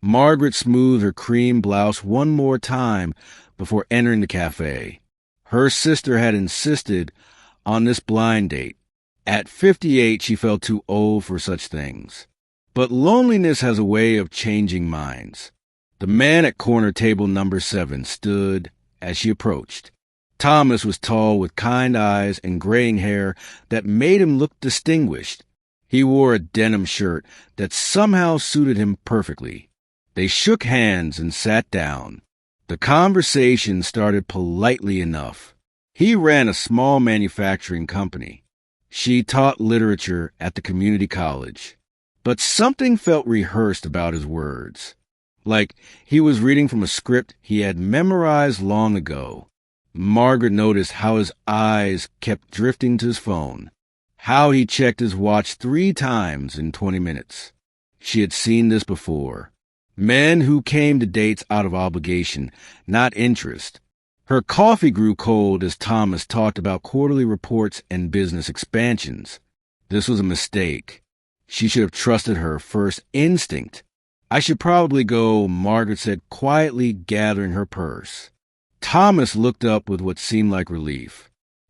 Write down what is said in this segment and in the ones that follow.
Margaret smoothed her cream blouse one more time before entering the cafe. Her sister had insisted on this blind date. At 58, she felt too old for such things. But loneliness has a way of changing minds. The man at corner table number 7 stood as she approached. Thomas was tall with kind eyes and graying hair that made him look distinguished. He wore a denim shirt that somehow suited him perfectly. They shook hands and sat down. The conversation started politely enough. He ran a small manufacturing company. She taught literature at the community college. But something felt rehearsed about his words, like he was reading from a script he had memorized long ago. Margaret noticed how his eyes kept drifting to his phone, how he checked his watch 3 times in 20 minutes. She had seen this before. Men who came to dates out of obligation, not interest. Her coffee grew cold as Thomas talked about quarterly reports and business expansions. This was a mistake. She should have trusted her first instinct. I should probably go, Margaret said, quietly gathering her purse. Thomas looked up with what seemed like relief.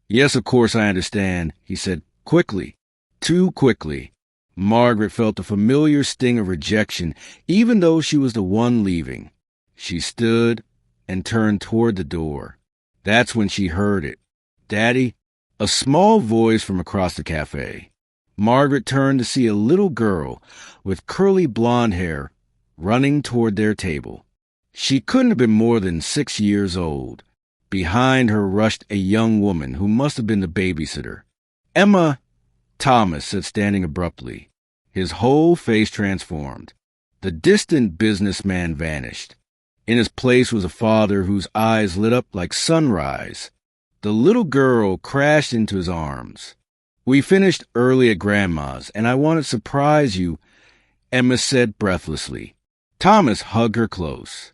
Yes, of course I understand, he said quickly, too quickly. Margaret felt the familiar sting of rejection, even though she was the one leaving. She stood and turned toward the door. That's when she heard it. Daddy? A small voice from across the cafe. Margaret turned to see a little girl with curly blonde hair running toward their table. She couldn't have been more than 6 years old. Behind her rushed a young woman who must have been the babysitter. Emma, Thomas said, standing abruptly. His whole face transformed. The distant businessman vanished. In his place was a father whose eyes lit up like sunrise. The little girl crashed into his arms. We finished early at Grandma's, and I wanted to surprise you, Emma said breathlessly. Thomas hugged her close.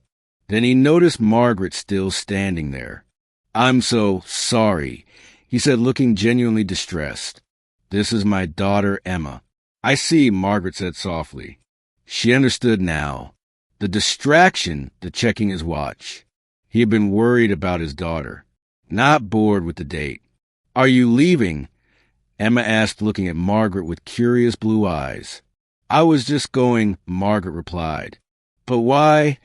Then he noticed Margaret still standing there. I'm so sorry, he said, looking genuinely distressed. This is my daughter, Emma. I see, Margaret said softly. She understood now. The distraction, the checking his watch. He had been worried about his daughter, not bored with the date. Are you leaving? Emma asked, looking at Margaret with curious blue eyes. I was just going, Margaret replied. But why?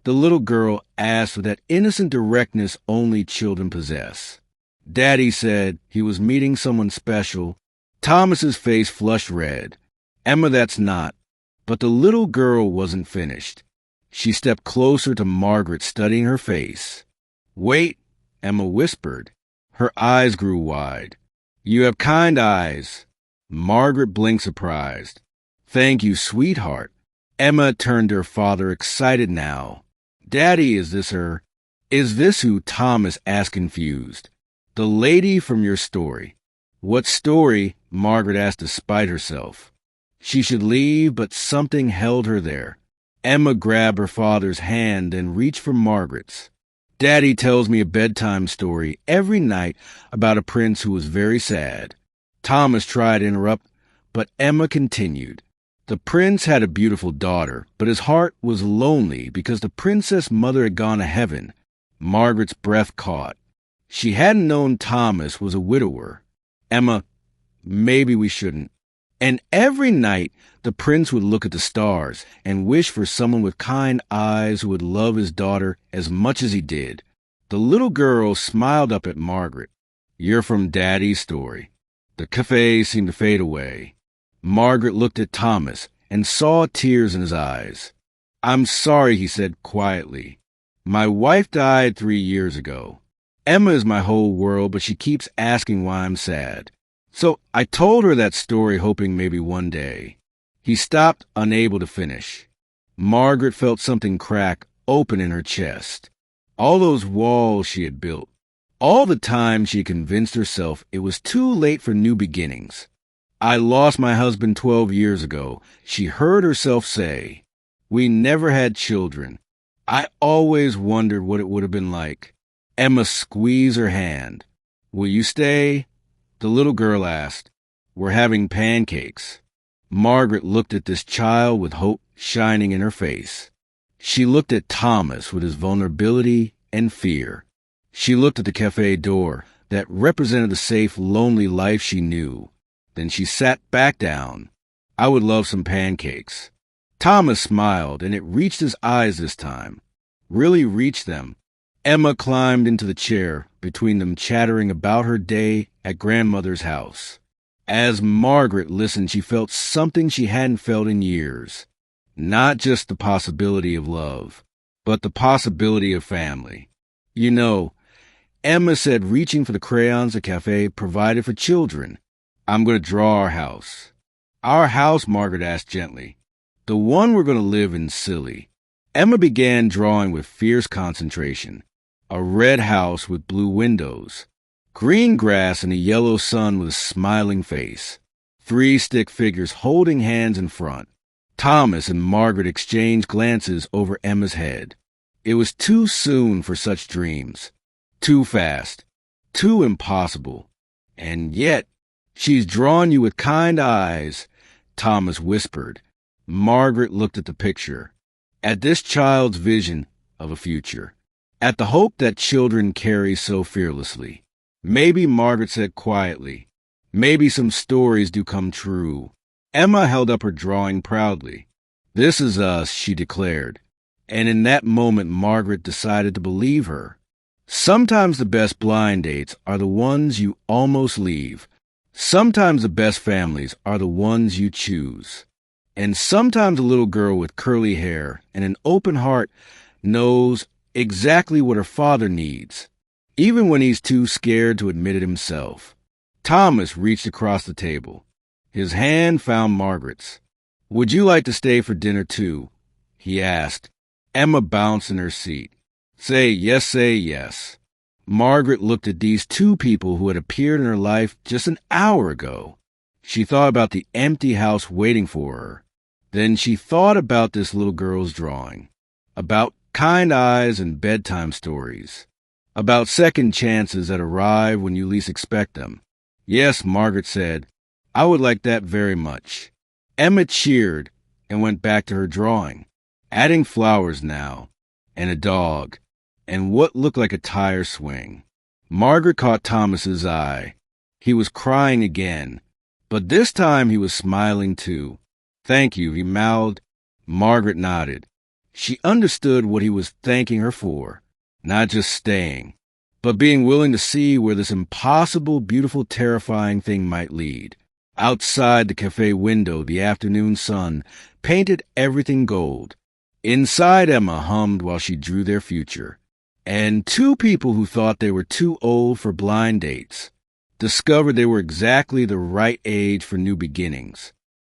The little girl asked with that innocent directness only children possess. Daddy said he was meeting someone special. Thomas's face flushed red. Emma, that's not. But the little girl wasn't finished. She stepped closer to Margaret, studying her face. Wait, Emma whispered. Her eyes grew wide. You have kind eyes. Margaret blinked surprised. Thank you, sweetheart. Emma turned to her father, excited now. Daddy, is this her? Is this who? Thomas asked, confused. The lady from your story. What story? Margaret asked despite herself. She should leave, but something held her there. Emma grabbed her father's hand and reached for Margaret's. Daddy tells me a bedtime story every night about a prince who was very sad. Thomas tried to interrupt, but Emma continued. The prince had a beautiful daughter, but his heart was lonely because the princess mother had gone to heaven. Margaret's breath caught. She hadn't known Thomas was a widower. Emma, maybe we shouldn't. And every night, the prince would look at the stars and wish for someone with kind eyes who would love his daughter as much as he did. The little girl smiled up at Margaret. You're from Daddy's story. The cafe seemed to fade away. Margaret looked at Thomas and saw tears in his eyes. I'm sorry, he said quietly. My wife died 3 years ago. Emma is my whole world, but she keeps asking why I'm sad. So I told her that story, hoping maybe one day. He stopped, unable to finish. Margaret felt something crack open in her chest. All those walls she had built. All the time she convinced herself it was too late for new beginnings. I lost my husband 12 years ago, she heard herself say. We never had children. I always wondered what it would have been like. Emma squeezed her hand. Will you stay? The little girl asked. We're having pancakes. Margaret looked at this child with hope shining in her face. She looked at Thomas with his vulnerability and fear. She looked at the cafe door that represented the safe, lonely life she knew. Then she sat back down. I would love some pancakes. Thomas smiled, and it reached his eyes this time. Really reached them. Emma climbed into the chair between them, chattering about her day at grandmother's house. As Margaret listened, she felt something she hadn't felt in years. Not just the possibility of love, but the possibility of family. You know, Emma said reaching for the crayons the cafe provided for children. I'm going to draw our house. Our house, Margaret asked gently. The one we're going to live in, silly. Emma began drawing with fierce concentration. A red house with blue windows. Green grass and a yellow sun with a smiling face. 3 stick figures holding hands in front. Thomas and Margaret exchanged glances over Emma's head. It was too soon for such dreams. Too fast. Too impossible. And yet, she's drawn you with kind eyes, Thomas whispered. Margaret looked at the picture, at this child's vision of a future, at the hope that children carry so fearlessly. Maybe, Margaret said quietly, maybe some stories do come true. Emma held up her drawing proudly. This is us, she declared. And in that moment, Margaret decided to believe her. Sometimes the best blind dates are the ones you almost leave. Sometimes the best families are the ones you choose. And sometimes a little girl with curly hair and an open heart knows exactly what her father needs, even when he's too scared to admit it himself. Thomas reached across the table. His hand found Margaret's. Would you like to stay for dinner too? He asked. Emma bounced in her seat. Say yes. Margaret looked at these 2 people who had appeared in her life just an hour ago. She thought about the empty house waiting for her. Then she thought about this little girl's drawing, about kind eyes and bedtime stories, about second chances that arrive when you least expect them. Yes, Margaret said, I would like that very much. Emma cheered and went back to her drawing, adding flowers now, and a dog, and what looked like a tire swing. Margaret caught Thomas's eye. He was crying again, but this time he was smiling too. Thank you, he mouthed. Margaret nodded. She understood what he was thanking her for, not just staying, but being willing to see where this impossible, beautiful, terrifying thing might lead. Outside the cafe window, the afternoon sun painted everything gold. Inside, Emma hummed while she drew their future. And 2 people who thought they were too old for blind dates discovered they were exactly the right age for new beginnings.